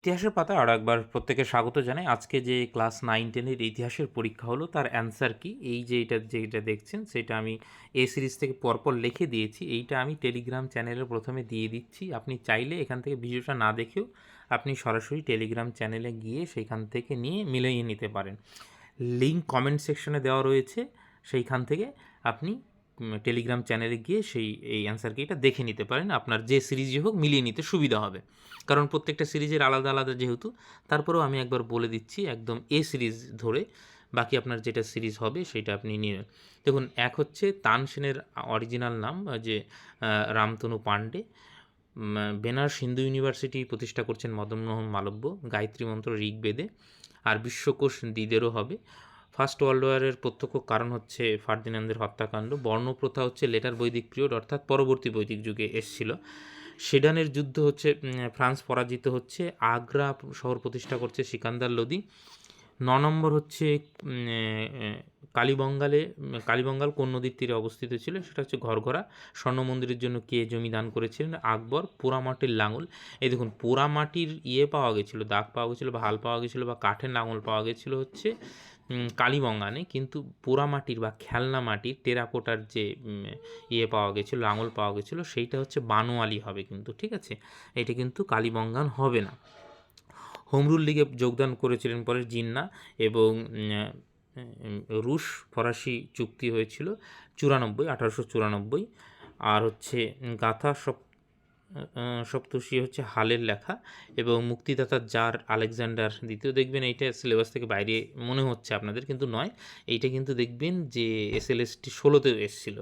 ইতিহাসের পাতায় আরও একবার প্রত্যেকে স্বাগত জানাই। আজকে যে ক্লাস 9-10 এর ইতিহাসের পরীক্ষা হলো তার অ্যান্সার কি, এই যে যেটা দেখছেন সেটা আমি এ সিরিজ থেকে পরপর লিখে দিয়েছি। এইটা আমি টেলিগ্রাম চ্যানেলে প্রথমে দিয়ে দিচ্ছি। আপনি চাইলে এখান থেকে ভিডিওটা না দেখেও আপনি সরাসরি টেলিগ্রাম চ্যানেলে গিয়ে সেইখান থেকে নিয়ে মিলিয়ে নিতে পারেন। লিঙ্ক কমেন্ট সেকশনে দেওয়া রয়েছে, সেইখান থেকে আপনি টেলিগ্রাম চ্যানেলে গিয়ে এই অ্যান্সার কিটা দেখে নিতে পারেন। আপনার যে সিরিজই হোক মিলিয়ে নিতে সুবিধা হবে, কারণ প্রত্যেকটা সিরিজের আলাদা আলাদা যেহেতু। তারপরেও আমি একবার বলে দিচ্ছি একদম এ সিরিজ ধরে, বাকি আপনার যেটা সিরিজ হবে সেটা আপনি নিয়ে দেখুন। এক হচ্ছে তানসেনের অরিজিনাল নাম যে রামতনু পাণ্ডে। বেনারস হিন্দু ইউনিভার্সিটি প্রতিষ্ঠা করছেন মদনমোহন মালব্য, গায়ত্রী মন্ত্র ঋগ্বেদে, আর বিশ্বকোষ দ্বিদেরও হবে। ফার্স্ট ওয়ার্ল্ড ওয়ারের প্রত্যক্ষ কারণ হচ্ছে ফার্দিনান্দের হত্যাকাণ্ড। বর্ণপ্রথা হচ্ছে লেটার বৈদিক পিরিয়ড, অর্থাৎ পরবর্তী বৈদিক যুগে এসছিল। সেডানের যুদ্ধ হচ্ছে ফ্রান্স পরাজিত হচ্ছে। আগ্রা শহর প্রতিষ্ঠা করছে সিকান্দার লোদি। 9 নম্বর হচ্ছে কালীবঙ্গাল কোন নদীর তীরে অবস্থিত ছিল, সেটা হচ্ছে ঘরঘরা। স্বর্ণ মন্দিরের জন্য কে জমি দান করেছিলেন? আকবর। পোড়ামাটির লাঙল, এই দেখুন পোড়ামাটির পাওয়া গেছিলো, দাগ পাওয়া গেছিলো বা হাল পাওয়া গেছিলো বা কাঠের লাঙল পাওয়া গেছিলো হচ্ছে কালীবঙ্গানে, কিন্তু পোড়ামাটির বা খেলনা মাটির টেরাকোটার যে পাওয়া গেছিলো, লাঙল পাওয়া গেছিলো, সেইটা হচ্ছে বানোয়ালি হবে কিন্তু, ঠিক আছে? এটা কিন্তু কালীবঙ্গান হবে না। হোমরুল লীগে যোগদান করেছিলেন পরে জিন্না, এবং রুশ ফরাসি চুক্তি হয়েছিল 1894। আর হচ্ছে গাথা সপ্তর্ষি হচ্ছে হালের লেখা, এবং মুক্তিদাতার জার আলেকজান্ডার দ্বিতীয়। দেখবেন এইটা সিলেবাস থেকে বাইরে মনে হচ্ছে আপনাদের, কিন্তু নয়। এইটা কিন্তু দেখবেন যে SLST 16-তে এসেছিল।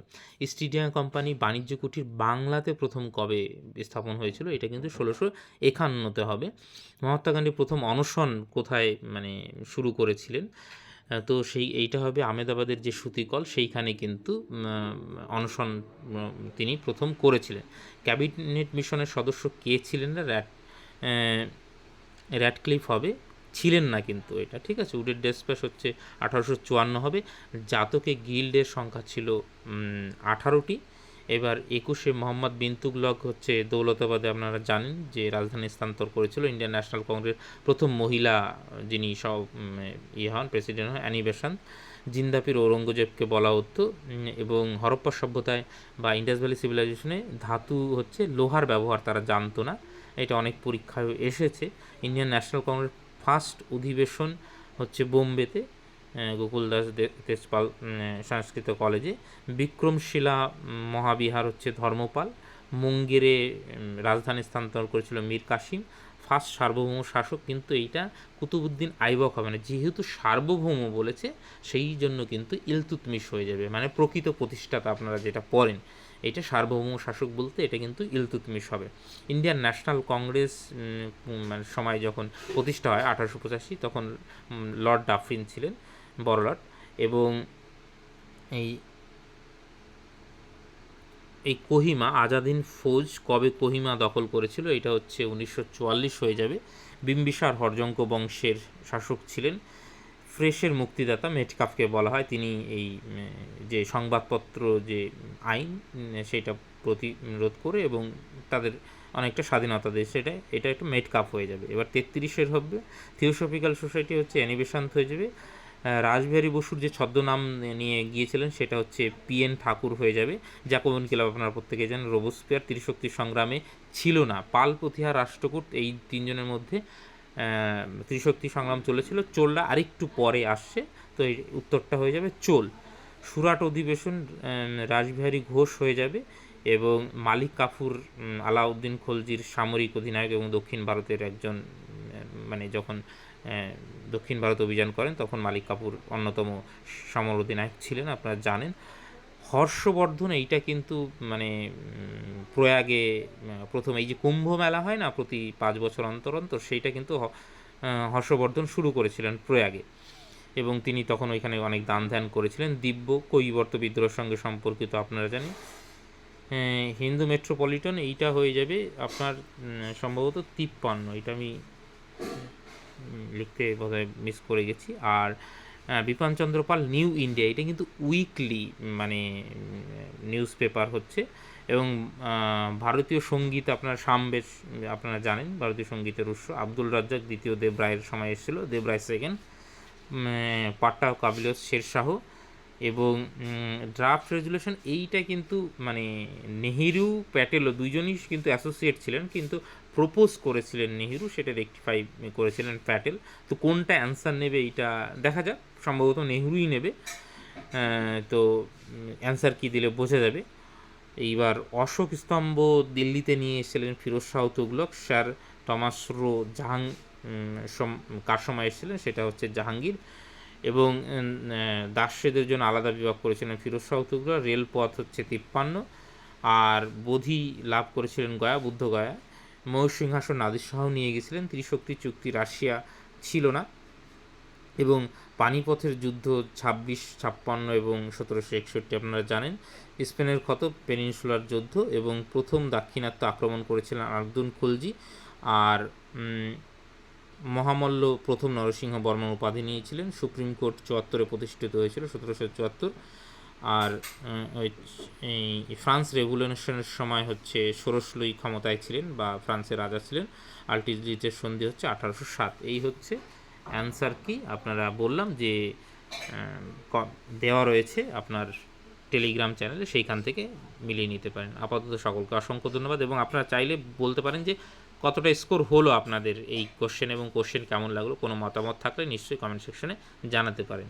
ইস্ট ইন্ডিয়া কোম্পানি বাণিজ্য কুটির বাংলাতে প্রথম কবে স্থাপন হয়েছিল? এটা কিন্তু 1651-তে হবে। মহাত্মা গান্ধী প্রথম অনশন কোথায় শুরু করেছিলেন? তো এইটা হবে আহমেদাবাদের যে সুতিকল, সেইখানে কিন্তু অনশন তিনি প্রথম করেছিলেন। ক্যাবিনেট মিশনের সদস্য কে ছিলেন না? র্যাডক্লিফ হবে, ছিলেন না কিন্তু এটা, ঠিক আছে। উডের ডেসপ্যাচ হচ্ছে 1854 হবে। জাতকে গিল্ডের সংখ্যা ছিল 18টি। এবার 21-এ মোহাম্মদ বিন তুগলক হচ্ছে দৌলতাবাদে, আপনারা জানেন যে রাজধানী স্থানান্তর করেছিল। ইন্ডিয়ান ন্যাশনাল কংগ্রেস প্রথম মহিলা যিনি হন প্রেসিডেন্ট হন অ্যানি বেসান্ত। জিন্দাপির ঔরঙ্গজেবকে বলা হতো। এবং হরপ্পা সভ্যতায় বা ইন্ডাস ভ্যালি সিভিলাইজেশনে ধাতু হচ্ছে লোহার ব্যবহার তারা জানতো না, এটা অনেক পরীক্ষায় এসেছে। ইন্ডিয়ান ন্যাশনাল কংগ্রেস ফার্স্ট অধিবেশন হচ্ছে বোম্বেতে, গোকুলদাস তেজপাল সংস্কৃত কলেজে। বিক্রমশিলা মহাবিহার হচ্ছে ধর্মপাল। মুঙ্গেরে রাজধানী স্থানান্তর করেছিল মীর কাসিম। ফার্স্ট সার্বভৌম শাসক কিন্তু এইটা কুতুবুদ্দিন আইবক হবে না, যেহেতু সার্বভৌম বলেছে সেই জন্য কিন্তু ইলতুৎমিশ হয়ে যাবে, প্রকৃত প্রতিষ্ঠাতা আপনারা যেটা পড়েন, এইটা সার্বভৌম শাসক বলতে এটা কিন্তু ইলতুৎমিশ হবে। ইন্ডিয়ান ন্যাশনাল কংগ্রেস সময় যখন প্রতিষ্ঠা হয় 1885, তখন লর্ড ডাফরিন ছিলেন বড় লর্ড। এবং এই কোহিমা আজাদিন ফৌজ কবে কোহিমা দখল করেছিল? এটা হচ্ছে 1944 হয়ে যাবে। বিম্বিসার হরজঙ্ক বংশের শাসক ছিলেন। ফ্রেশের মুক্তিদাতা মেটকাফকে বলা হয়, তিনি এই যে সংবাদপত্র যে আইন সেটা প্রতিরোধ করে এবং তাদের অনেকটা স্বাধীনতা দেয়, এটা একটু মেটকাফ হয়ে যাবে। এবার 33-এর হবে থিওসফিক্যাল সোসাইটি হচ্ছে অ্যানিবেশান্ত হয়ে যাবে। রাসবিহারী বসুর যে ছদ্মনাম নিয়ে গিয়েছিলেন সেটা হচ্ছে PN ঠাকুর হয়ে যাবে। জ্যাকোবিন ক্লাব আপনারা প্রত্যেকে জানেন। রোবোস্পিয়ার ত্রিশক্তি সংগ্রামে ছিল না। পাল, প্রতিহার, রাষ্ট্রকূট এই তিনজনের মধ্যে ত্রিশক্তি সংগ্রাম চলেছিল। চোলরা আরেকটু পরে আসছে, তো এই উত্তরটা হয়ে যাবে চোল। সুরাট অধিবেশন রাসবিহারী ঘোষ হয়ে যাবে। এবং মালিক কাফুর আলাউদ্দিন খলজির সামরিক অধিনায়ক এবং দক্ষিণ ভারতের একজন, যখন দক্ষিণ ভারত অভিযান করেন তখন মালিক কাফুর অন্যতম সমর অধিনায়ক ছিলেন, আপনারা জানেন। হর্ষবর্ধন এইটা কিন্তু প্রয়াগে প্রথম এই যে কুম্ভ মেলা হয় না প্রতি 5 বছর অন্তর অন্তর, সেইটা কিন্তু হর্ষবর্ধন শুরু করেছিলেন প্রয়াগে, এবং তিনি তখন ওইখানে অনেক দান ধ্যান করেছিলেন। দিব্য কৈবর্ত বিদ্রোহের সঙ্গে সম্পর্কিত আপনারা জানেন। হিন্দু মেট্রোপলিটন এইটা হয়ে যাবে আপনার সম্ভবত 53, এটা আমি লিখতে বোধহয় মিস করে গেছি। আর বিপিনচন্দ্র পাল নিউ ইন্ডিয়া, এটা কিন্তু উইকলি নিউজ পেপার হচ্ছে, এবং ভারতীয় সঙ্গীত আপনার সামবেশ আপনারা জানেন, ভারতীয় সঙ্গীতের উৎস। আব্দুল রাজ্জাক দ্বিতীয় দেবরায়ের সময় এসেছিল, দেবরায় সেকেন্ড, পাট্টা কাবিলাস শেরশাহ। এবং ড্রাফট রেজুলেশন এইটা কিন্তু মানে নেহেরু প্যাটেলও দুইজনই কিন্তু অ্যাসোসিয়েট ছিলেন, কিন্তু প্রপোজ করেছিলেন নেহেরু, সেটা রেকটিফাই করেছিলেন প্যাটেল। তো কোনটা অ্যান্সার নেবে এইটা দেখা যাক, সম্ভবত নেহেরুই নেবে। তো অ্যান্সার কী দিলে বোঝা যাবে। এইবার অশোক স্তম্ভ দিল্লিতে নিয়ে এসেছিলেন Firoz Shah Tughlaq, sir Thomas Roe কার সময় এসেছিলেন, সেটা হচ্ছে জাহাঙ্গীর। এবং দাসীদের জন্য আলাদা বিভাগ করেছিলেন ফিরোজ শাহ তুগলক। রেলপথ হচ্ছে 53। আর বোধি লাভ করেছিলেন গয়া, বুদ্ধ গয়া। ময়ূর সিংহাসন নাদির শাহ নিয়ে গেছিলেন। ত্রিশক্তি চুক্তি রাশিয়া ছিল না। এবং পানিপথের যুদ্ধ 26, 56 এবং 1761 আপনারা জানেন। স্পেনের ক্ষত পেনিনসুলার যুদ্ধ এবং প্রথম দাক্ষিণাত্য আক্রমণ করেছিলেন আর্দুন খলজি। আর মহামল্ল প্রথম নরসিংহ বর্মন উপাধি নিয়েছিলেন। সুপ্রিম কোর্ট 74-এ প্রতিষ্ঠিত হয়েছিল, 1774। আর এই ফ্রান্স রেভলিউশনের সময় হচ্ছে ষোড়শ লুই ক্ষমতায় ছিলেন বা ফ্রান্সের রাজা ছিলেন। আলটিজিটের সন্ধি হচ্ছে 1807। এই হচ্ছে অ্যান্সার কি আপনারা বললাম যে দেওয়া রয়েছে আপনার টেলিগ্রাম চ্যানেলে, সেইখান থেকে মিলিয়ে নিতে পারেন। আপাতত সকলকে অসংখ্য ধন্যবাদ। এবং আপনারা চাইলে বলতে পারেন যে কতটা স্কোর হলো আপনাদের এই কোশ্চেন, এবং কোশ্চেন কেমন লাগলো। কোনো মতামত থাকলে নিশ্চয়ই কমেন্ট সেকশনে জানাতে পারেন।